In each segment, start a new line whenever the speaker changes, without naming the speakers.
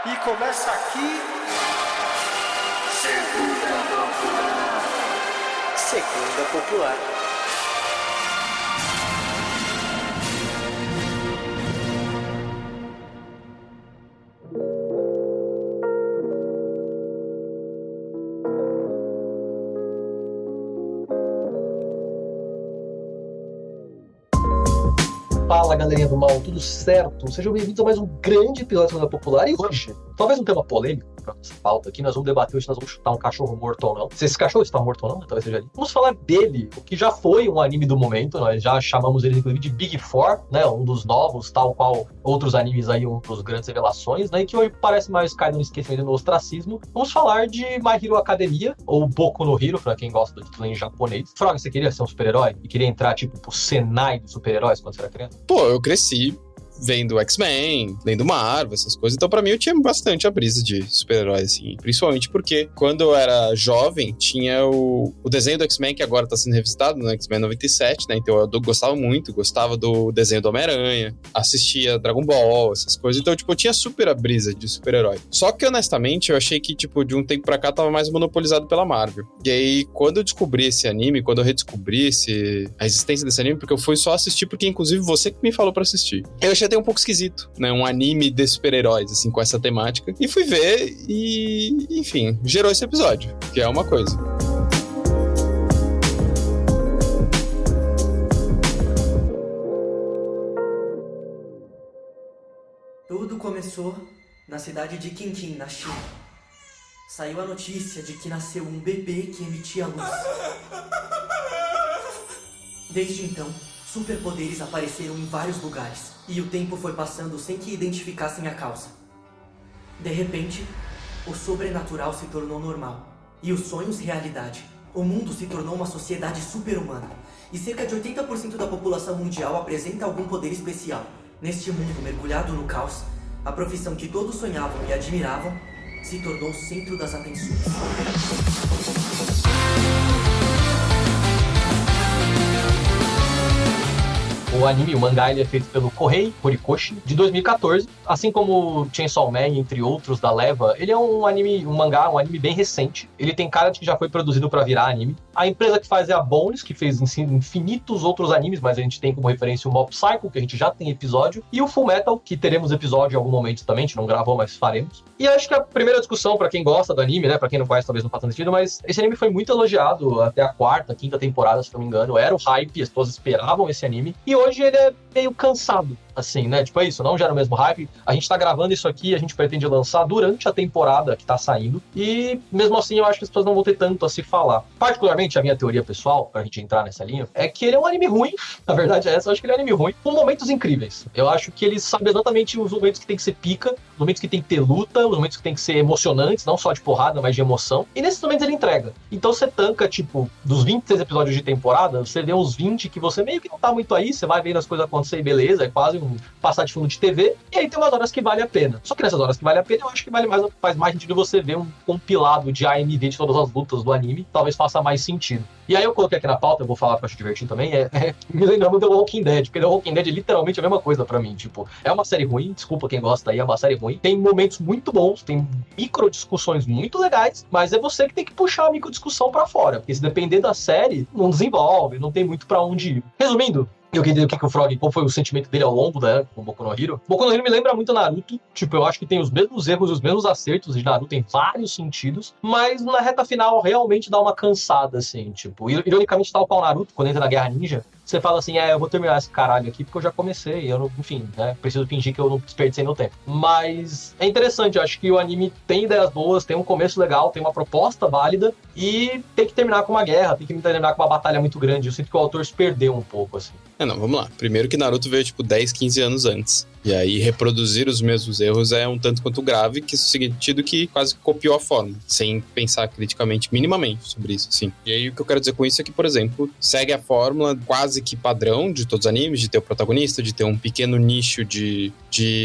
E começa aqui. Segunda Popular.
Fala, galerinha do mal, tudo certo? Sejam bem-vindos a mais um grande episódio da Segunda Popular. E hoje, talvez um tema polêmico pra nossa pauta aqui, nós vamos debater hoje se nós vamos chutar um cachorro morto ou não. Se esse cachorro está morto ou não, talvez seja ali. Vamos falar dele, o que já foi um anime do momento, nós já chamamos ele inclusive de Big Four, né? Um dos novos, tal qual outros animes aí, um dos grandes revelações, né? E que hoje parece mais cair no esquecimento e no ostracismo. Vamos falar de My Hero Academia, ou Boku no Hero, pra quem gosta do título em japonês. Frog, você queria ser um super-herói? E queria entrar, tipo, pro Senai dos super-heróis quando você era criança?
Pô, eu cresci vendo X-Men, lendo Marvel, essas coisas. Então, pra mim, eu tinha bastante a brisa de super-heróis, assim. Principalmente porque, quando eu era jovem, tinha o desenho do X-Men, que agora tá sendo revisitado, no X-Men 97, né? Então, eu gostava muito. Gostava do desenho do Homem-Aranha. Assistia Dragon Ball, essas coisas. Então, tipo, eu tinha super a brisa de super-herói. Só que, honestamente, eu achei que, tipo, de um tempo pra cá, tava mais monopolizado pela Marvel. E aí, quando eu descobri esse anime, quando eu redescobri a existência desse anime, porque eu fui só assistir porque, inclusive, você que me falou pra assistir. Eu achei até um pouco esquisito, né? Um anime de super-heróis, assim, com essa temática. E fui ver e, enfim, gerou esse episódio, que é uma coisa.
Tudo começou na cidade de Qinqin, na China. Saiu a notícia de que nasceu um bebê que emitia luz. Desde então, superpoderes apareceram em vários lugares, e o tempo foi passando sem que identificassem a causa. De repente, o sobrenatural se tornou normal, e os sonhos realidade. O mundo se tornou uma sociedade super-humana, e cerca de 80% da população mundial apresenta algum poder especial. Neste mundo mergulhado no caos, a profissão que todos sonhavam e admiravam se tornou o centro das atenções.
O anime, o mangá, ele é feito pelo Kohei Horikoshi, de 2014. Assim como Chainsaw Man, entre outros da leva, ele é um mangá, um anime bem recente. Ele tem cara de que já foi produzido pra virar anime. A empresa que faz é a Bones, que fez infinitos outros animes, mas a gente tem como referência o Mob Psycho, que a gente já tem episódio, e o Fullmetal, que teremos episódio em algum momento também, a gente não gravou, mas faremos. E acho que a primeira discussão, pra quem gosta do anime, né, pra quem não conhece talvez não faça sentido, mas esse anime foi muito elogiado até a quarta, quinta temporada, se não me engano. Era o hype, as pessoas esperavam esse anime, e hoje ele é meio cansado, assim, né? Tipo, é isso, não gera o mesmo hype. A gente tá gravando isso aqui, a gente pretende lançar durante a temporada que tá saindo, e mesmo assim eu acho que as pessoas não vão ter tanto a se falar. Particularmente, a minha teoria pessoal, pra gente entrar nessa linha, é que ele é um anime ruim, na verdade é essa, eu acho que ele é um anime ruim, com momentos incríveis. Eu acho que ele sabe exatamente os momentos que tem que ser pica, os momentos que tem que ter luta, os momentos que tem que ser emocionantes, não só de porrada, mas de emoção, e nesses momentos ele entrega. Então você tanca, tipo, dos 26 episódios de temporada, você vê uns 20 que você meio que não tá muito aí, você vai vendo as coisas acontecer e beleza, é quase um passar de fundo de TV, e aí tem umas horas que vale a pena. Só que nessas horas que vale a pena, eu acho que faz mais sentido você ver um compilado de AMV de todas as lutas do anime, talvez faça mais sentido. E aí eu coloquei aqui na pauta, eu vou falar que eu acho divertido também, me lembrando do The Walking Dead, porque The Walking Dead é literalmente a mesma coisa pra mim, tipo, é uma série ruim, desculpa quem gosta aí, é uma série ruim, tem momentos muito bons, tem micro discussões muito legais, mas é você que tem que puxar a micro discussão pra fora, porque se depender da série, não desenvolve, não tem muito pra onde ir. Resumindo, eu queria entender o que o Frog, qual foi o sentimento dele ao longo da com o Boku no Hero. Boku no Hero me lembra muito Naruto, tipo, eu acho que tem os mesmos erros e os mesmos acertos de Naruto em vários sentidos, mas na reta final realmente dá uma cansada, assim, tipo, ironicamente tal qual Naruto, quando entra na Guerra Ninja, você fala assim, eu vou terminar esse caralho aqui porque eu já comecei, eu não, enfim, né, preciso fingir que eu não desperdicei meu tempo. Mas é interessante, eu acho que o anime tem ideias boas, tem um começo legal, tem uma proposta válida e tem que terminar com uma guerra, tem que terminar com uma batalha muito grande. Eu sinto que o autor se perdeu um pouco, assim.
Não, vamos lá. Primeiro que Naruto veio, tipo, 10, 15 anos antes. E aí, reproduzir os mesmos erros é um tanto quanto grave, que no sentido que quase copiou a forma, sem pensar criticamente, minimamente, sobre isso, assim. E aí, o que eu quero dizer com isso é que, por exemplo, segue a fórmula quase que padrão de todos os animes, de ter o protagonista, de ter um pequeno nicho de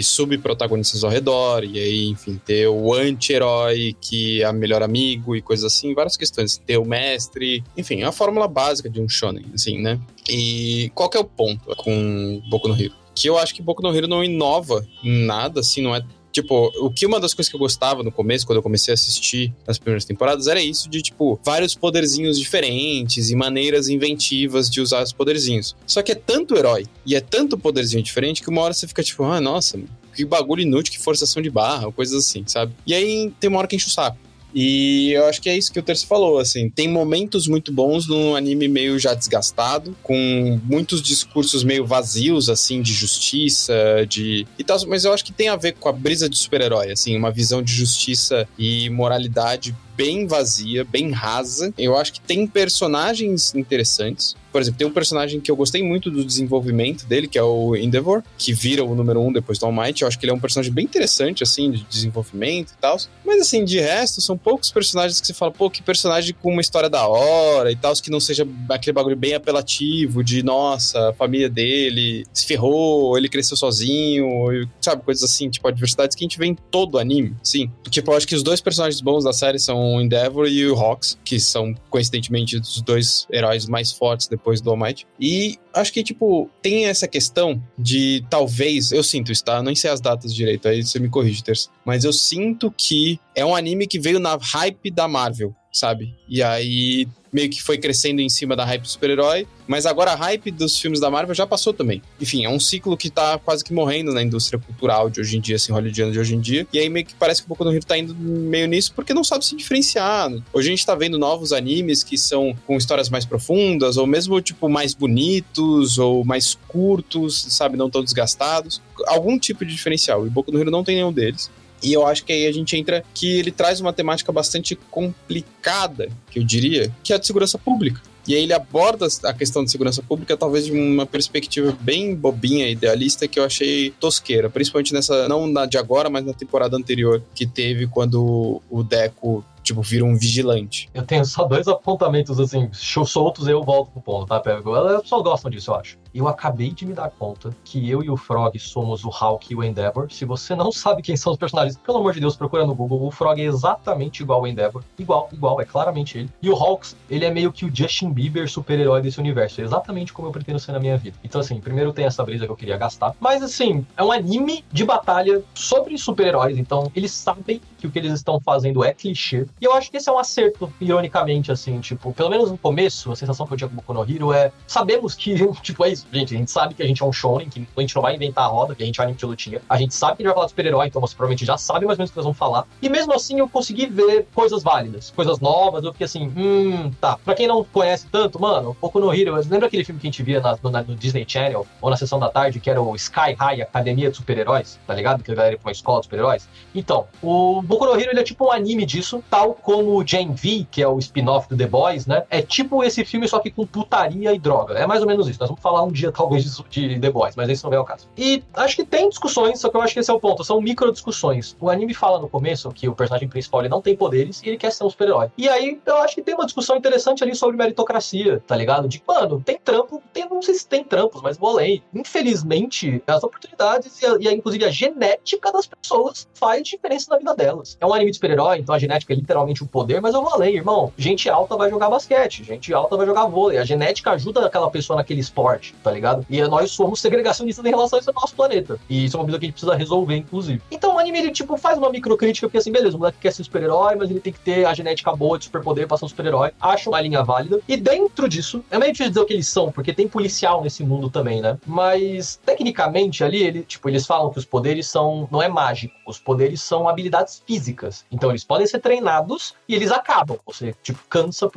subprotagonistas ao redor, e aí, enfim, ter o anti-herói que é o melhor amigo e coisas assim, várias questões. Ter o mestre, enfim, é a fórmula básica de um shonen, assim, né? E qual que é o ponto com Boku no Hero? Que eu acho que Boku no Hero não inova em nada, assim, não é Tipo, uma das coisas que eu gostava no começo, quando eu comecei a assistir as primeiras temporadas, era isso de, tipo, vários poderzinhos diferentes e maneiras inventivas de usar os poderzinhos. Só que é tanto herói e é tanto poderzinho diferente que uma hora você fica tipo, nossa, que bagulho inútil, que forçação de barra, coisas assim, sabe? E aí tem uma hora que enche o saco. E eu acho que é isso que o Terço falou, assim, tem momentos muito bons num anime meio já desgastado, com muitos discursos meio vazios, assim, de justiça, e tal, mas eu acho que tem a ver com a brisa de super-herói, assim, uma visão de justiça e moralidade bem vazia, bem rasa. Eu acho que tem personagens interessantes. Por exemplo, tem um personagem que eu gostei muito do desenvolvimento dele, que é o Endeavor, que vira o número 1 depois do All Might. Eu acho que ele é um personagem bem interessante, assim, de desenvolvimento e tal. Mas, assim, de resto, são poucos personagens que você fala, pô, que personagem com uma história da hora e tal, que não seja aquele bagulho bem apelativo de, nossa, a família dele se ferrou, ele cresceu sozinho, sabe, coisas assim, tipo, adversidades que a gente vê em todo anime, sim. Tipo, eu acho que os dois personagens bons da série são o Endeavor e o Hawks, que são, coincidentemente, os dois heróis mais fortes depois do All Might. E acho que, tipo, tem essa questão de, talvez, eu sinto isso, tá? Eu nem sei as datas direito, aí você me corrige, Terça. Mas eu sinto que é um anime que veio na hype da Marvel, sabe? E aí meio que foi crescendo em cima da hype do super-herói, mas agora a hype dos filmes da Marvel já passou também. Enfim, é um ciclo que tá quase que morrendo na indústria cultural de hoje em dia, assim, hollywoodiana de hoje em dia, e aí meio que parece que o Boku no Hero tá indo meio nisso porque não sabe se diferenciar. Hoje a gente tá vendo novos animes que são com histórias mais profundas, ou mesmo, tipo, mais bonitos, ou mais curtos, sabe, não tão desgastados. Algum tipo de diferencial, e o Boku no Hero não tem nenhum deles. E eu acho que aí a gente entra que ele traz uma temática bastante complicada, que eu diria, que é a de segurança pública. E aí ele aborda a questão de segurança pública talvez de uma perspectiva bem bobinha, idealista, que eu achei tosqueira. Principalmente nessa, não na de agora, mas na temporada anterior, que teve quando o Deco, tipo, vira um vigilante.
Eu tenho só 2 apontamentos, assim, soltos, eu volto pro ponto, tá, Pego? As pessoas gostam disso, eu acho. Eu acabei de me dar conta que eu e o Frog somos o Hawk e o Endeavor. Se você não sabe quem são os personagens, pelo amor de Deus, procura no Google. O Frog é exatamente igual ao Endeavor. Igual, é claramente ele. E o Hawks, ele é meio que o Justin Bieber super-herói desse universo. É exatamente como eu pretendo ser na minha vida. Então, assim, primeiro tem essa brisa que eu queria gastar. Mas, assim, é um anime de batalha sobre super-heróis. Então, eles sabem que o que eles estão fazendo é clichê. E eu acho que esse é um acerto, ironicamente, assim, tipo, pelo menos no começo, a sensação que eu tinha com o Boku no Hero é, sabemos que, tipo, é isso, gente, a gente sabe que a gente é um shonen, que a gente não vai inventar a roda, que a gente é um anime de lutinha, a gente sabe que a gente vai falar de super-herói, então você provavelmente já sabe mais ou menos o que nós vamos falar, e mesmo assim eu consegui ver coisas válidas, coisas novas, eu fiquei assim, tá, pra quem não conhece tanto, mano, Boku no Hero, lembra aquele filme que a gente via no Disney Channel, ou na sessão da tarde, que era o Sky High, Academia de Super-Heróis, tá ligado? Que a galera ia pra uma escola de super-heróis? Então, o Boku no Hero, ele é tipo um anime disso, tal como o Gen V, que é o spin-off do The Boys, né? É tipo esse filme, só que com putaria e droga. É mais ou menos isso. Nós vamos falar um dia, talvez, de The Boys, mas esse não é o caso. E acho que tem discussões, só que eu acho que esse é o ponto. São micro discussões. O anime fala no começo que o personagem principal ele não tem poderes e ele quer ser um super-herói. E aí, eu acho que tem uma discussão interessante ali sobre meritocracia, tá ligado? De, mano, tem trampo, não sei se tem trampos, mas vou além. Infelizmente, as oportunidades e inclusive a genética das pessoas faz diferença na vida delas. É um anime de super-herói, então a genética é literalmente o poder, mas eu vou além, irmão. Gente alta vai jogar basquete, gente alta vai jogar vôlei. A genética ajuda aquela pessoa naquele esporte, tá ligado? E nós somos segregacionistas em relação a isso no nosso planeta. E isso é uma coisa que a gente precisa resolver, inclusive. Então o anime, ele, tipo, faz uma microcrítica, porque assim, beleza, o moleque quer ser super-herói, mas ele tem que ter a genética boa de superpoder pra ser um super-herói. Acho uma linha válida. E dentro disso, é meio difícil dizer o que eles são, porque tem policial nesse mundo também, né? Mas, tecnicamente, ali, eles falam que os poderes são, não é mágico, os poderes são habilidades físicas. Então eles podem ser treinados e eles acabam. Você, tipo, cansa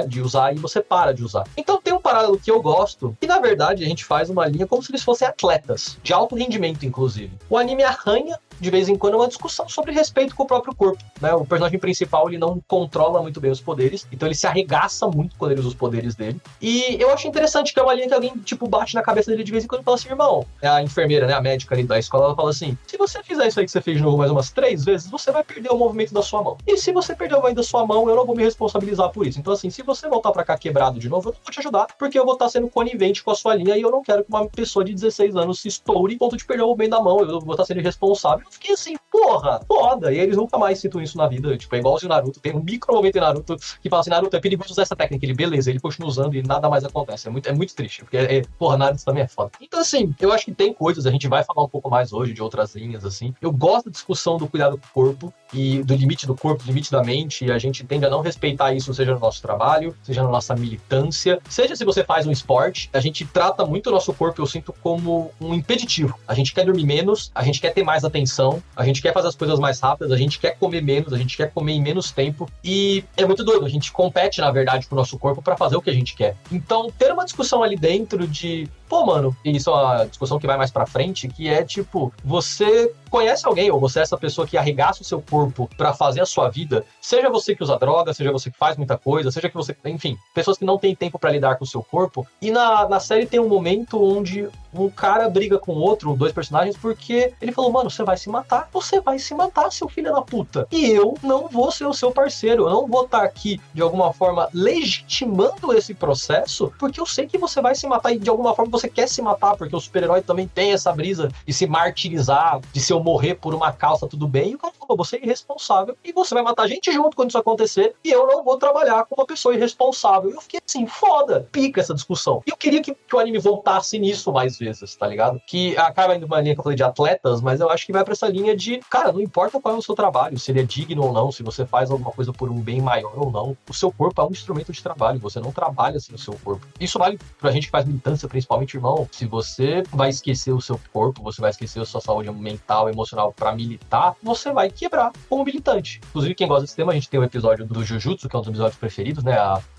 de usar e você para de usar. Então tem um paralelo que eu gosto, que na verdade a gente faz uma linha como se eles fossem atletas, de alto rendimento, inclusive. O anime arranha de vez em quando uma discussão sobre respeito com o próprio corpo, né? O personagem principal, ele não controla muito bem os poderes, então ele se arregaça muito quando ele usa os poderes dele. E eu acho interessante que é uma linha que alguém, tipo, bate na cabeça dele de vez em quando e fala assim, irmão, é a enfermeira, né, a médica ali da escola, ela fala assim, se você fizer isso aí que você fez de novo mais umas 3 vezes, você vai perder o movimento da sua mão. E se você perder o movimento da sua mão, eu não vou me responsabilizar por isso. Então, assim, se você voltar pra cá quebrado de novo, eu não vou te ajudar, porque eu vou estar sendo conivente com a sua linha e eu não quero que uma pessoa de 16 anos se estoure em ponto de perder o movimento da mão. Eu vou estar sendo irresponsável, fiquei assim, porra, foda. E eles nunca mais citam isso na vida. Tipo, é igual o Naruto. Tem um micro momento em Naruto que fala assim, Naruto, é perigoso usar essa técnica. Ele, beleza, ele continua usando e nada mais acontece. É muito triste, porque, porra, Naruto também é foda. Então, assim, eu acho que tem coisas, a gente vai falar um pouco mais hoje de outras linhas, assim. Eu gosto da discussão do cuidado do corpo e do limite do corpo, do limite da mente, e a gente tende a não respeitar isso, seja no nosso trabalho, seja na nossa militância, seja se você faz um esporte, a gente trata muito o nosso corpo, eu sinto, como um impeditivo. A gente quer dormir menos, a gente quer ter mais atenção, a gente quer fazer as coisas mais rápidas, a gente quer comer menos, a gente quer comer em menos tempo, e é muito doido, a gente compete, na verdade, com o nosso corpo para fazer o que a gente quer. Então, ter uma discussão ali dentro de, pô, mano, e isso é uma discussão que vai mais pra frente, que é tipo, você conhece alguém, ou você é essa pessoa que arregaça o seu corpo pra fazer a sua vida, seja você que usa droga, seja você que faz muita coisa, seja que você, enfim, pessoas que não têm tempo pra lidar com o seu corpo, e na série tem um momento onde um cara briga com o outro, dois personagens, porque ele falou, mano, você vai se matar, seu filho da puta, e eu não vou ser o seu parceiro, eu não vou estar aqui, de alguma forma, legitimando esse processo, porque eu sei que você vai se matar, e de alguma forma você quer se matar, porque o super-herói também tem essa brisa de se martirizar, de se eu morrer por uma calça, tudo bem, e o cara falou, você é irresponsável, e você vai matar a gente junto quando isso acontecer, e eu não vou trabalhar com uma pessoa irresponsável. E eu fiquei assim, foda, pica essa discussão. E eu queria que o anime voltasse nisso mais vezes, tá ligado? Que acaba indo uma linha que eu falei de atletas, mas eu acho que vai pra essa linha de, cara, não importa qual é o seu trabalho, se ele é digno ou não, se você faz alguma coisa por um bem maior ou não, o seu corpo é um instrumento de trabalho, você não trabalha sem o seu corpo. Isso vale pra gente que faz militância, principalmente, irmão. Se você vai esquecer o seu corpo, você vai esquecer a sua saúde mental, emocional pra militar, você vai quebrar como militante. Inclusive, quem gosta desse tema, a gente tem o episódio do Jujutsu, que é um dos episódios preferidos, né?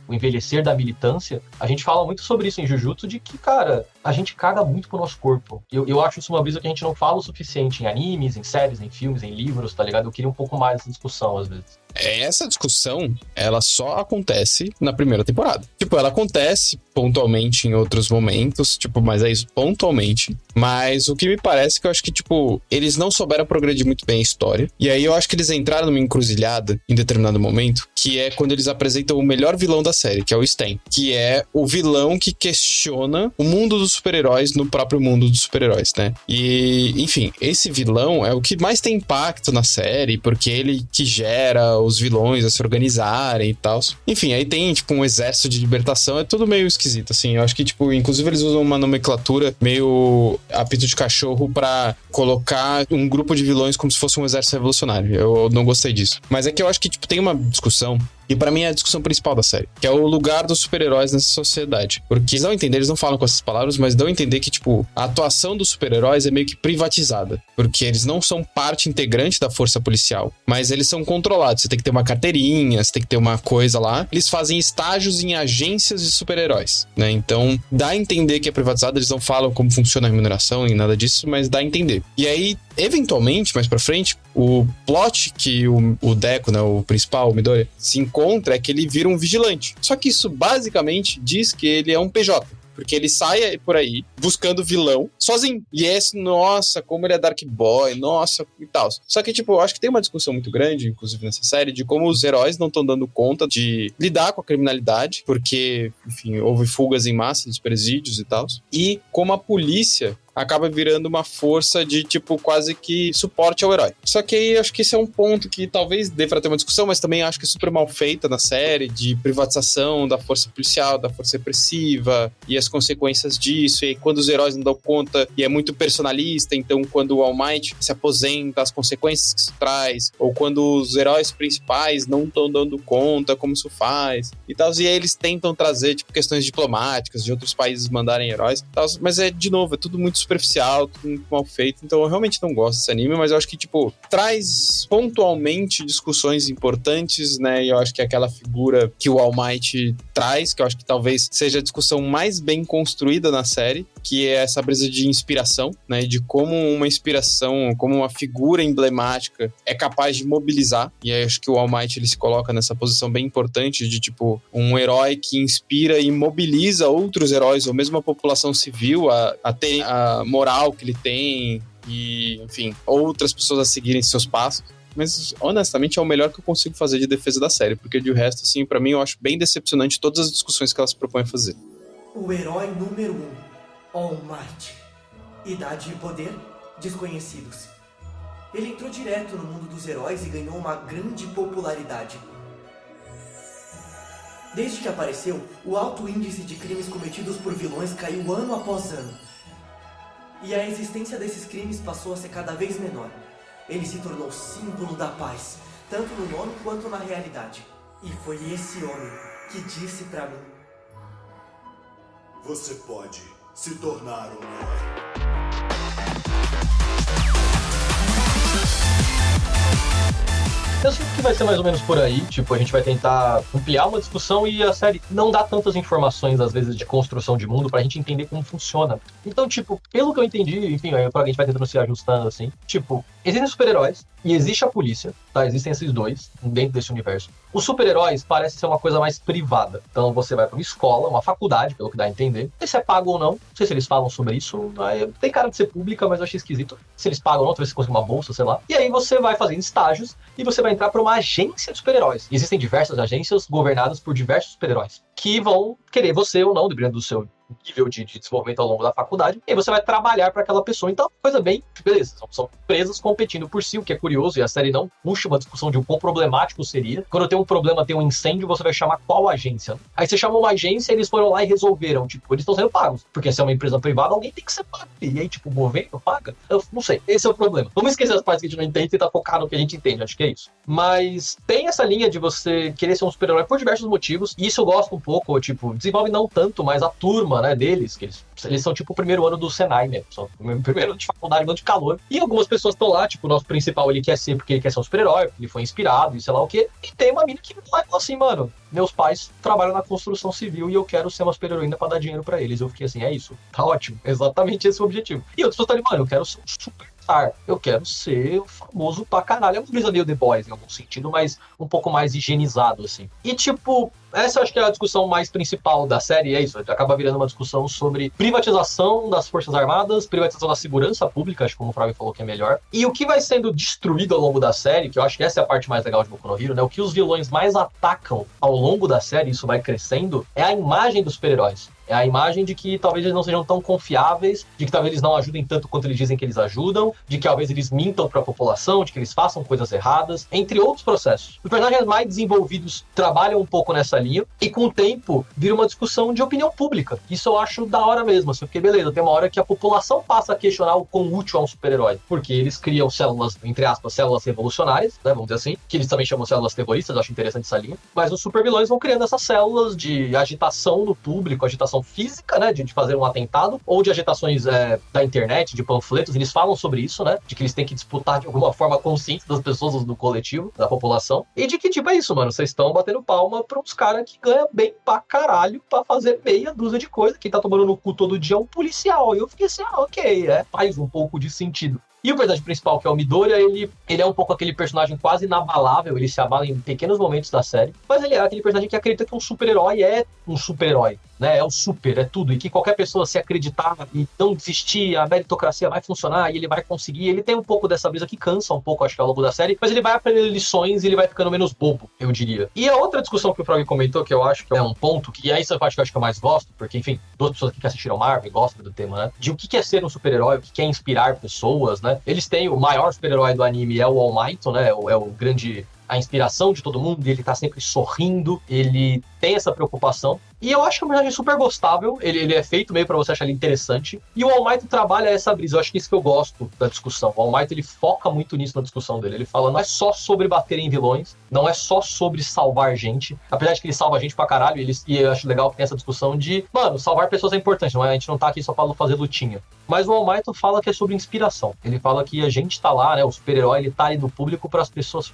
O envelhecer da militância. A gente fala muito sobre isso em Jujutsu, de que, cara, a gente caga muito pro nosso corpo. Eu acho isso uma brisa que a gente não fala o suficiente em animes, em séries, em filmes, em livros, tá ligado? Eu queria um pouco mais dessa discussão, às vezes.
Essa discussão, ela só acontece na primeira temporada. Tipo, ela acontece pontualmente em outros momentos, tipo, mas é isso, pontualmente. Mas o que me parece é que eu acho que, tipo, eles não souberam progredir muito bem a história. E aí eu acho que eles entraram numa encruzilhada em determinado momento, que é quando eles apresentam o melhor vilão da série, que é o Stan. Que é o vilão que questiona o mundo dos super-heróis no próprio mundo dos super-heróis, né? E, enfim, esse vilão é o que mais tem impacto na série, porque ele que gera os vilões a se organizarem e tal. Enfim, aí tem, tipo, um exército de libertação, é tudo meio esquisito, assim. Eu acho que, tipo, inclusive eles usam uma nomenclatura meio apito de cachorro pra colocar um grupo de vilões como se fosse um exército revolucionário. Eu não gostei disso. Mas é que eu acho que, tipo, tem uma discussão, e pra mim é a discussão principal da série, que é o lugar dos super-heróis nessa sociedade. Porque eles dão a entender, eles não falam com essas palavras, mas dão a entender que, tipo, a atuação dos super-heróis é meio que privatizada. Porque eles não são parte integrante da força policial, mas eles são controlados. Você tem que ter uma carteirinha, você tem que ter uma coisa lá. Eles fazem estágios em agências de super-heróis, né? Então, dá a entender que é privatizado, eles não falam como funciona a remuneração e nada disso, mas dá a entender. E aí, eventualmente, mais pra frente, o plot que o Deco, né, o principal, o Midori, se encontra é que ele vira um vigilante. Só que isso basicamente diz que ele é um PJ. Porque ele sai por aí buscando vilão sozinho. E nossa, como ele é Dark Boy, nossa, e tal. Só que, tipo, eu acho que tem uma discussão muito grande, inclusive nessa série, de como os heróis não estão dando conta de lidar com a criminalidade, porque, enfim, houve fugas em massa dos presídios e tal. E como a polícia acaba virando uma força de, tipo, quase que suporte ao herói. Só que aí acho que esse é um ponto que talvez dê pra ter uma discussão, mas também acho que é super mal feita na série, de privatização da força policial, da força repressiva, e as consequências disso, e aí quando os heróis não dão conta, e é muito personalista, então quando o All Might se aposenta, as consequências que isso traz, ou quando os heróis principais não estão dando conta, como isso faz, e tal, e aí eles tentam trazer, tipo, questões diplomáticas de outros países mandarem heróis, e tal, mas de novo, é tudo muito superficial, tudo muito mal feito, então eu realmente não gosto desse anime, mas eu acho que, tipo, traz pontualmente discussões importantes, né, e eu acho que é aquela figura que o All Might traz, que eu acho que talvez seja a discussão mais bem construída na série, que é essa brisa de inspiração, né, de como uma inspiração, como uma figura emblemática é capaz de mobilizar, e aí acho que o All Might, ele se coloca nessa posição bem importante de, tipo, um herói que inspira e mobiliza outros heróis, ou mesmo a população civil a ter a moral que ele tem e, enfim, outras pessoas a seguirem seus passos. Mas, honestamente, é o melhor que eu consigo fazer de defesa da série, porque de resto, assim, pra mim, eu acho bem decepcionante todas as discussões que ela se propõe a fazer.
O herói número 1, All Might. Idade e poder, desconhecidos. Ele entrou direto no mundo dos heróis e ganhou uma grande popularidade. Desde que apareceu, o alto índice de crimes cometidos por vilões caiu ano após ano. E a existência desses crimes passou a ser cada vez menor. Ele se tornou símbolo da paz, tanto no nome quanto na realidade. E foi esse homem que disse pra mim:
você pode se tornar um herói.
Eu sinto que vai ser mais ou menos por aí, tipo, a gente vai tentar ampliar uma discussão e a série não dá tantas informações, às vezes, de construção de mundo pra gente entender como funciona. Então, tipo, pelo que eu entendi, enfim, aí a gente vai tentando se ajustando, assim, tipo, existem super-heróis e existe a polícia, tá? Existem esses dois dentro desse universo. Os super-heróis parecem ser uma coisa mais privada. Então, você vai pra uma escola, uma faculdade, pelo que dá a entender. Não sei se é pago ou não, não sei se eles falam sobre isso. Tem cara de ser pública, mas eu achei esquisito. Se eles pagam ou não, talvez você consiga uma bolsa, sei lá. E aí você vai fazendo estágios e você vai entrar para uma agência de super-heróis. Existem diversas agências governadas por diversos super-heróis que vão querer você ou não, dependendo do seu nível de desenvolvimento ao longo da faculdade, e aí você vai trabalhar para aquela pessoa. Então, coisa bem, beleza, são empresas competindo por si, o que é curioso, e a série não puxa uma discussão de o quão problemático seria. Quando tem um problema, tem um incêndio, você vai chamar qual agência? Aí você chama uma agência e eles foram lá e resolveram, tipo, eles estão sendo pagos, porque se é uma empresa privada, alguém tem que ser pago, e aí, tipo, o governo paga? Eu não sei, esse é o problema. Vamos esquecer as partes que a gente não entende e tentar focar no que a gente entende, acho que é isso. Mas tem essa linha de você querer ser um super-herói por diversos motivos, e isso eu gosto um pouco, tipo, desenvolve não tanto, mas a turma, né, deles, que eles são tipo o primeiro ano do Senai mesmo, são o primeiro ano de faculdade, ano de calor, e algumas pessoas estão lá, tipo, o nosso principal ele quer ser porque ele quer ser um super-herói, porque ele foi inspirado e sei lá o quê, e tem uma mina que fala assim, mano, meus pais trabalham na construção civil e eu quero ser uma super-heroína pra dar dinheiro pra eles. Eu fiquei assim, é isso, tá ótimo, exatamente esse é o objetivo. E outras pessoas estão ali, mano, eu quero ser um superstar, eu quero ser famoso pra caralho. É uma brisa meio The Boys em algum sentido, mas um pouco mais higienizado, assim. E tipo, essa eu acho que é a discussão mais principal da série, é isso, acaba virando uma discussão sobre privatização das Forças Armadas, privatização da segurança pública, acho que como o Frávio falou que é melhor, e o que vai sendo destruído ao longo da série, que eu acho que essa é a parte mais legal de Boku no Hero, né, o que os vilões mais atacam ao longo da série, isso vai crescendo, é a imagem dos super-heróis. É a imagem de que talvez eles não sejam tão confiáveis, de que talvez eles não ajudem tanto quanto eles dizem que eles ajudam, de que talvez eles mintam para a população, de que eles façam coisas erradas, entre outros processos. Os personagens mais desenvolvidos trabalham um pouco nessa linha, e com o tempo vira uma discussão de opinião pública. Isso eu acho da hora mesmo, assim, porque beleza, tem uma hora que a população passa a questionar o quão útil é um super-herói, porque eles criam células, entre aspas, células revolucionárias, né, vamos dizer assim, que eles também chamam células terroristas, eu acho interessante essa linha, mas os super-vilões vão criando essas células de agitação no público, agitação física, né, de fazer um atentado, ou de agitações da internet, de panfletos, eles falam sobre isso, né, de que eles têm que disputar de alguma forma a consciência das pessoas, do coletivo, da população, e de que, tipo, é isso, mano, vocês estão batendo palma pra uns caras que ganham bem pra caralho pra fazer meia dúzia de coisa, quem tá tomando no cu todo dia é um policial, e eu fiquei assim, ok, faz um pouco de sentido. E o personagem principal, que é o Midoriya, ele é um pouco aquele personagem quase inabalável, ele se abala em pequenos momentos da série, mas ele é aquele personagem que acredita que um super-herói é um super-herói, né? É o super, é tudo, e que qualquer pessoa se acreditar e não desistir, a meritocracia vai funcionar e ele vai conseguir. Ele tem um pouco dessa brisa que cansa um pouco, acho que ao longo da série, mas ele vai aprendendo lições e ele vai ficando menos bobo, eu diria. E a outra discussão que o Frog comentou, que eu acho que é um ponto, que é essa parte que eu acho que eu mais gosto, porque, enfim, duas pessoas aqui que assistiram Marvel gostam do tema, né? De o que é ser um super-herói, o que é inspirar pessoas, né? Eles têm o maior super-herói do anime, é o All Might, né? É o grande... a inspiração de todo mundo, ele tá sempre sorrindo, ele tem essa preocupação. E eu acho que é um personagem super gostável, ele é feito meio pra você achar ele interessante. E o All Might trabalha essa brisa, eu acho que isso que eu gosto da discussão. O All Might, ele foca muito nisso na discussão dele. Ele fala, não é só sobre bater em vilões, não é só sobre salvar gente. Apesar de que ele salva gente pra caralho, e eu acho legal que tem essa discussão de, mano, salvar pessoas é importante, não é? A gente não tá aqui só pra fazer lutinha. Mas o All Might fala que é sobre inspiração. Ele fala que a gente tá lá, né, o super-herói, ele tá ali no público pras pessoas...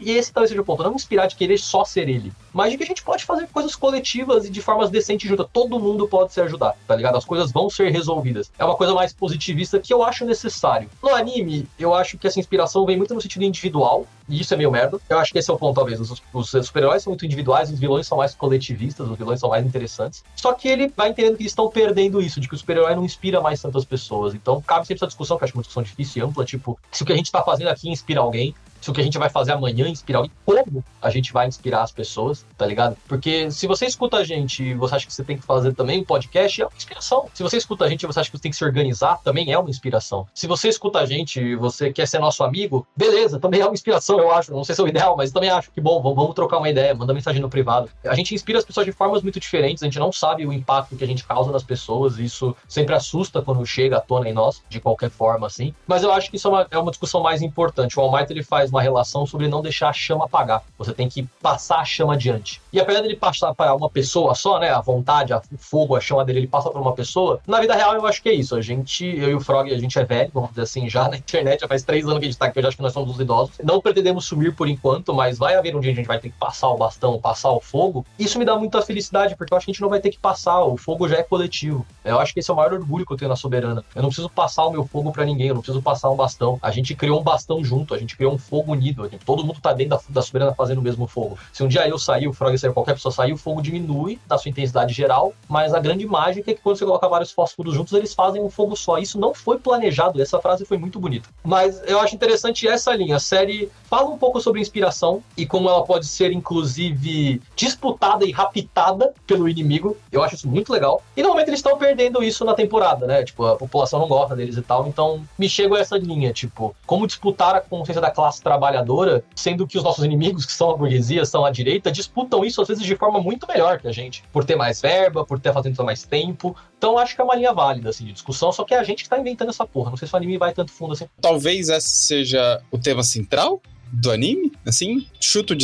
E esse talvez seja o ponto, não inspirar de querer só ser ele, mas de que a gente pode fazer coisas coletivas e de formas decentes juntas. Todo mundo pode se ajudar, tá ligado? As coisas vão ser resolvidas. É uma coisa mais positivista que eu acho necessário. No anime, eu acho que essa inspiração vem muito no sentido individual, e isso é meio merda. Eu acho que esse é o ponto, talvez. Os super-heróis são muito individuais, os vilões são mais coletivistas, os vilões são mais interessantes. Só que ele vai entendendo que eles estão perdendo isso, de que o super-herói não inspira mais tantas pessoas. Então, cabe sempre essa discussão, que eu acho uma discussão difícil e ampla, tipo, se o que a gente tá fazendo aqui inspira alguém. se o que a gente vai fazer amanhã inspirar alguém, como a gente vai inspirar as pessoas, tá ligado? Porque se você escuta a gente e você acha que você tem que fazer também um podcast, é uma inspiração. Se você escuta a gente e você acha que você tem que se organizar, também é uma inspiração. Se você escuta a gente e você quer ser nosso amigo, beleza, também é uma inspiração, eu acho. Não sei se é o ideal, mas também acho que bom, vamos trocar uma ideia, manda mensagem no privado. A gente inspira as pessoas de formas muito diferentes, a gente não sabe o impacto que a gente causa nas pessoas, e isso sempre assusta quando chega à tona em nós, de qualquer forma, assim. Mas eu acho que isso é uma discussão mais importante. O All Might, ele faz uma relação sobre não deixar a chama apagar. Você tem que passar a chama adiante. E apesar dele passar para uma pessoa só, né, a vontade, o fogo, a chama dele, ele passa para uma pessoa, na vida real eu acho que é isso. Eu e o Frog, a gente é velho, vamos dizer assim, já na internet, já faz 3 anos que a gente tá aqui, eu já acho que nós somos os idosos. Não pretendemos sumir por enquanto, mas vai haver um dia que a gente vai ter que passar o bastão, passar o fogo. Isso me dá muita felicidade, porque eu acho que a gente não vai ter que passar, o fogo já é coletivo. Eu acho que esse é o maior orgulho que eu tenho na Soberana. Eu não preciso passar o meu fogo pra ninguém, eu não preciso passar um bastão. A gente criou um bastão junto, a gente criou um fogo unido. Todo mundo tá dentro da Soberana fazendo o mesmo fogo. Se um dia eu sair, o Frog sair, qualquer pessoa sair, o fogo diminui da sua intensidade geral, mas a grande mágica é que quando você coloca vários fósforos juntos, eles fazem um fogo só. Isso não foi planejado, essa frase foi muito bonita. Mas eu acho interessante essa linha. A série fala um pouco sobre inspiração e como ela pode ser, inclusive, disputada e raptada pelo inimigo. Eu acho isso muito legal. E normalmente eles estão perdendo isso na temporada, né? Tipo, a população não gosta deles e tal. Então, me chega a essa linha, tipo, como disputar a consciência da classe trabalhadora, sendo que os nossos inimigos, que são a burguesia, são a direita, disputam isso às vezes de forma muito melhor que a gente. Por ter mais verba, por ter fazendo mais tempo. Então, acho que é uma linha válida, assim, de discussão. Só que é a gente que tá inventando essa porra. Não sei se o anime vai tanto fundo assim.
Talvez esse seja o tema central do anime, assim, chuto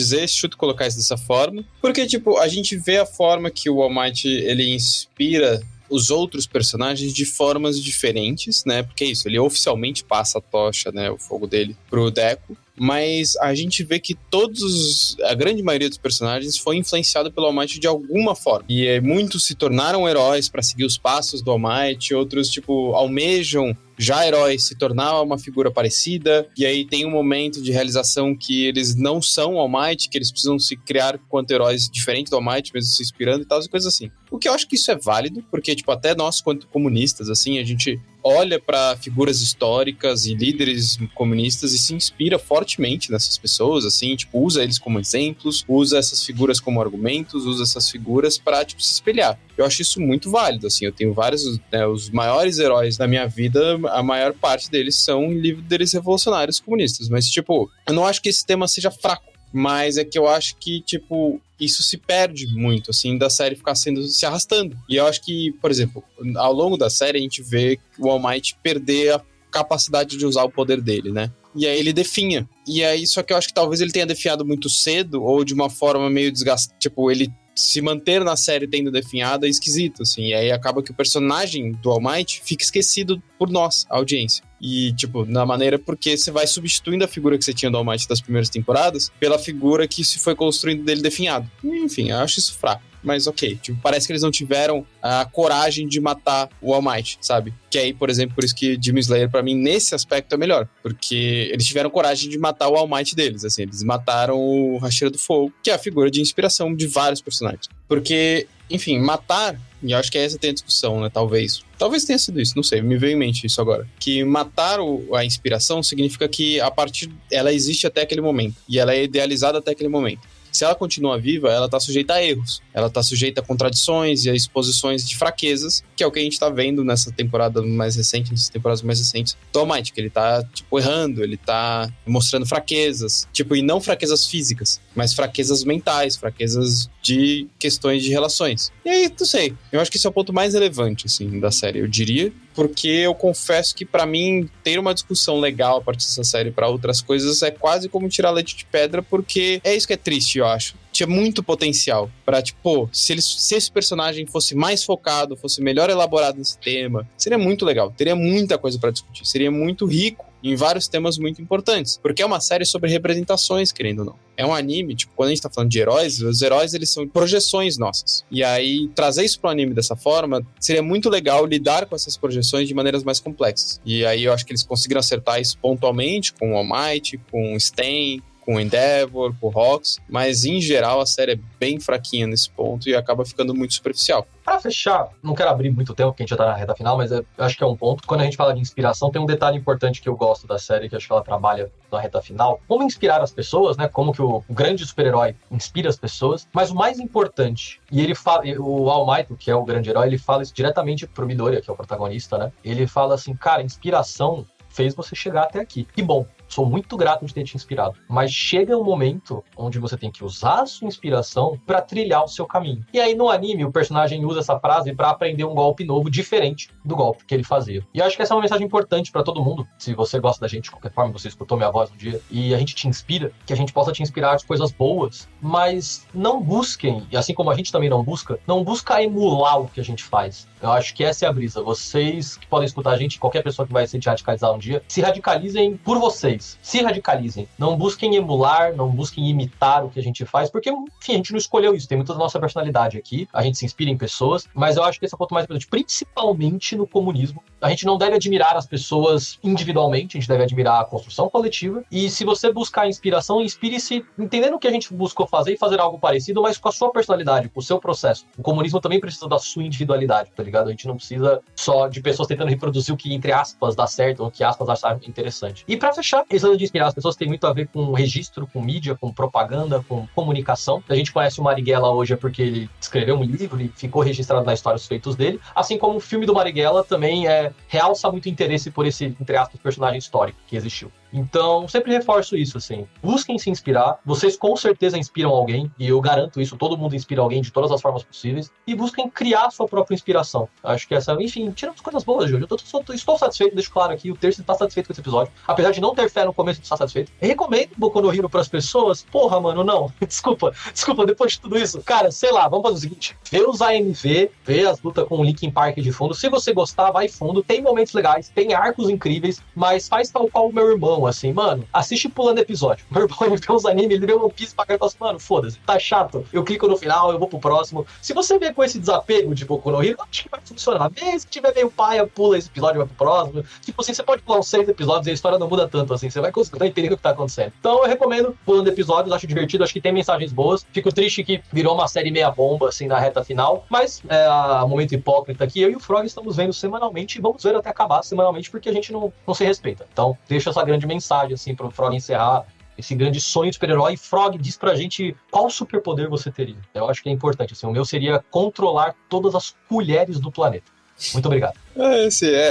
colocar isso dessa forma, porque, tipo, a gente vê a forma que o All Might, ele inspira os outros personagens de formas diferentes, né, porque é isso, ele oficialmente passa a tocha, né, o fogo dele pro Deco, mas a gente vê que a grande maioria dos personagens foi influenciado pelo All Might de alguma forma. E muitos se tornaram heróis para seguir os passos do All Might, outros, tipo, almejam já heróis se tornar uma figura parecida, e aí tem um momento de realização que eles não são All Might, que eles precisam se criar quanto heróis diferentes do All Might, mesmo se inspirando e tal, e coisas assim. O que eu acho que isso é válido, porque, tipo, até nós, quanto comunistas, assim, a gente olha para figuras históricas e líderes comunistas e se inspira fortemente nessas pessoas, assim, tipo, usa eles como exemplos, usa essas figuras como argumentos, usa essas figuras para, tipo, se espelhar. Eu acho isso muito válido, assim, eu tenho vários, né, os maiores heróis da minha vida, a maior parte deles são líderes revolucionários comunistas, mas, tipo, eu não acho que esse tema seja fraco, mas é que eu acho que, tipo, isso se perde muito, assim, da série ficar se arrastando. E eu acho que, por exemplo, ao longo da série a gente vê o All Might perder a capacidade de usar o poder dele, né? E aí ele definha. E aí, só que eu acho que talvez ele tenha definhado muito cedo, ou de uma forma meio desgastada, tipo, ele se manter na série tendo definhado é esquisito, assim, e aí acaba que o personagem do All Might fica esquecido por nós, a audiência. E, tipo, na maneira porque você vai substituindo a figura que você tinha do All Might das primeiras temporadas pela figura que se foi construindo dele definhado. Enfim, eu acho isso fraco. Mas ok, tipo, parece que eles não tiveram a coragem de matar o All Might, sabe? Que aí, por exemplo, por isso que Demon Slayer, pra mim, nesse aspecto é melhor. Porque eles tiveram coragem de matar o All Might deles, assim. Eles mataram o Racheira do Fogo, que é a figura de inspiração de vários personagens. Porque, enfim, matar, e eu acho que essa tem a discussão, né, talvez tenha sido isso, não sei, me veio em mente isso agora, que matar a inspiração significa que ela existe até aquele momento, e ela é idealizada até aquele momento. Se ela continua viva, ela tá sujeita a erros, ela tá sujeita a contradições e a exposições de fraquezas, que é o que a gente tá vendo nessas temporadas mais recentes do All Might, que ele tá, tipo, errando, ele tá mostrando fraquezas, tipo, e não fraquezas físicas, mas fraquezas mentais, fraquezas de questões de relações. E aí, não sei, eu acho que esse é o ponto mais relevante, assim, da série, eu diria, porque eu confesso que pra mim ter uma discussão legal a partir dessa série pra outras coisas é quase como tirar leite de pedra, porque é isso que é triste, eu acho. Tinha muito potencial pra, tipo, se esse personagem fosse mais focado, fosse melhor elaborado nesse tema, seria muito legal, teria muita coisa pra discutir, seria muito rico em vários temas muito importantes, porque é uma série sobre representações, querendo ou não. É um anime, tipo, quando a gente tá falando de heróis, os heróis, eles são projeções nossas. E aí, trazer isso pro anime dessa forma, seria muito legal lidar com essas projeções de maneiras mais complexas. E aí, eu acho que eles conseguiram acertar isso pontualmente, com o All Might, com o Stain, com o Endeavor, com o Hawks, mas em geral a série é bem fraquinha nesse ponto e acaba ficando muito superficial.
Pra fechar, não quero abrir muito tempo, porque a gente já tá na reta final, mas eu acho que é um ponto. Quando a gente fala de inspiração, tem um detalhe importante que eu gosto da série, que acho que ela trabalha na reta final. Como inspirar as pessoas, né? Como que o grande super-herói inspira as pessoas. Mas o mais importante, e ele fala, o All Might, que é o grande herói, ele fala isso diretamente pro Midoriya, que é o protagonista, né? Ele fala assim, cara, inspiração fez você chegar até aqui. Que bom. Sou muito grato de ter te inspirado. Mas chega um momento onde você tem que usar a sua inspiração pra trilhar o seu caminho. E aí no anime o personagem usa essa frase pra aprender um golpe novo diferente do golpe que ele fazia. E eu acho que essa é uma mensagem importante pra todo mundo. Se você gosta da gente, de qualquer forma, você escutou minha voz um dia e a gente te inspira, que a gente possa te inspirar de coisas boas, mas não busquem, e assim como a gente também não busca emular o que a gente faz. Eu acho que essa é a brisa. Vocês que podem escutar a gente, qualquer pessoa que vai se radicalizar um dia, se radicalizem por vocês. Se radicalizem. Não busquem emular, não busquem imitar o que a gente faz, porque, enfim, a gente não escolheu isso. Tem muita da nossa personalidade aqui. A gente se inspira em pessoas, mas eu acho que esse é o ponto mais importante, principalmente no comunismo. A gente não deve admirar as pessoas individualmente, a gente deve admirar a construção coletiva. E se você buscar inspiração, inspire-se entendendo o que a gente buscou fazer e fazer algo parecido, mas com a sua personalidade, com o seu processo. O comunismo também precisa da sua individualidade, tá ligado? A gente não precisa só de pessoas tentando reproduzir o que, entre aspas, dá certo, ou o que, aspas, achar interessante. E pra fechar, esse lance de inspirar as pessoas tem muito a ver com registro, com mídia, com propaganda, com comunicação. A gente conhece o Marighella hoje é porque ele escreveu um livro e ficou registrado na história os feitos dele. Assim como o filme do Marighella também realça muito interesse por esse, entre aspas, personagem histórico que existiu. Então, sempre reforço isso, assim. Busquem se inspirar. Vocês com certeza inspiram alguém, e eu garanto isso, todo mundo inspira alguém de todas as formas possíveis. E busquem criar a sua própria inspiração. Acho que essa, enfim, tirando as coisas boas, Júlio. Estou satisfeito, deixo claro aqui, o Terço está satisfeito com esse episódio. Apesar de não ter fé no começo de estar satisfeito. Recomendo Boku no Hero pras pessoas. Porra, mano, não. Desculpa, depois de tudo isso. Cara, sei lá, vamos fazer o seguinte. Vê os AMV, vê as lutas com o Linkin Park de fundo. Se você gostar, vai fundo. Tem momentos legais, tem arcos incríveis, mas faz tal qual o meu irmão, assim, mano, assiste pulando episódio. Meu irmão, ele vê uns animes, ele vê One Piece pra cá e fala assim, mano, foda-se, tá chato. Eu clico no final, eu vou pro próximo. Se você vê com esse desapego de Boku no Hero, acho que vai funcionar. Vê, se tiver meio paia, pula esse episódio e vai pro próximo. Tipo assim, você pode pular uns 6 episódios e a história não muda tanto, assim, você vai conseguir entender o que tá acontecendo. Então eu recomendo pulando episódios, acho divertido, acho que tem mensagens boas. Fico triste que virou uma série meia bomba, assim, na reta final, mas é momento hipócrita aqui, eu e o Frog estamos vendo semanalmente e vamos ver até acabar semanalmente, porque a gente não se respeita. Então, deixa essa grande mensagem, assim, pro Frog encerrar esse grande sonho de super-herói. Frog, diz pra gente qual superpoder você teria. Eu acho que é importante, assim, o meu seria controlar todas as colheres do planeta. Muito obrigado.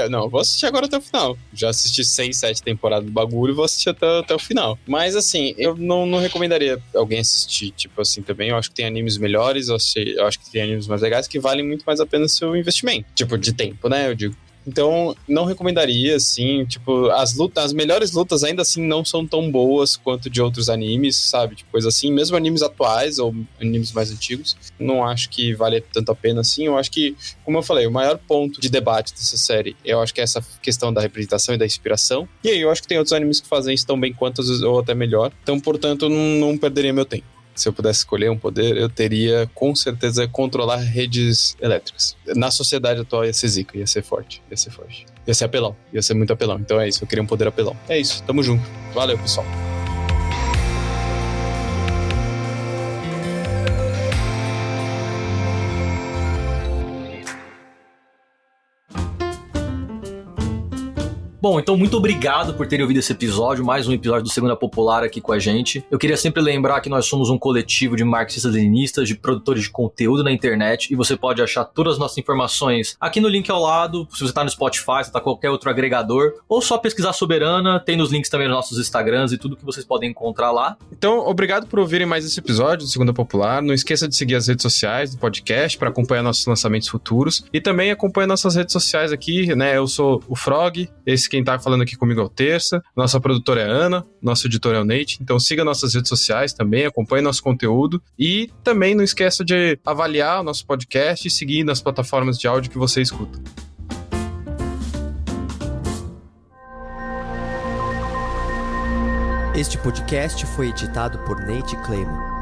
Não, vou assistir agora até o final. Já assisti 6, 7 temporadas do bagulho e vou assistir até o final. Mas assim, eu não recomendaria alguém assistir, tipo assim, também. Eu acho que tem animes melhores, eu acho que tem animes mais legais que valem muito mais a pena o seu investimento. Tipo, de tempo, né, eu digo. Então, não recomendaria, assim, tipo, as melhores lutas ainda assim não são tão boas quanto de outros animes, sabe? Tipo, coisa assim, mesmo animes atuais ou animes mais antigos, não acho que vale tanto a pena assim. Eu acho que, como eu falei, o maior ponto de debate dessa série, eu acho que é essa questão da representação e da inspiração. E aí, eu acho que tem outros animes que fazem isso tão bem quanto, ou até melhor. Então, portanto, não perderia meu tempo. Se eu pudesse escolher um poder, eu teria, com certeza, controlar redes elétricas. Na sociedade atual ia ser zica, ia ser forte. Ia ser apelão, ia ser muito apelão. Então é isso, eu queria um poder apelão. É isso, tamo junto. Valeu, pessoal.
Bom, então muito obrigado por terem ouvido esse episódio, mais um episódio do Segunda Popular aqui com a gente. Eu queria sempre lembrar que nós somos um coletivo de marxistas-leninistas, de produtores de conteúdo na internet, e você pode achar todas as nossas informações aqui no link ao lado, se você tá no Spotify, se tá qualquer outro agregador, ou só pesquisar Soberana, tem nos links também nos nossos Instagrams e tudo que vocês podem encontrar lá.
Então, obrigado por ouvirem mais esse episódio do Segunda Popular. Não esqueça de seguir as redes sociais do podcast para acompanhar nossos lançamentos futuros, e também acompanha nossas redes sociais aqui, né? Eu sou o Frog, quem tá falando aqui comigo é o Terça, nossa produtora é a Ana, nosso editor é o Nate, então siga nossas redes sociais também, acompanhe nosso conteúdo e também não esqueça de avaliar o nosso podcast e seguir nas plataformas de áudio que você escuta.
Este podcast foi editado por Nate Clayman.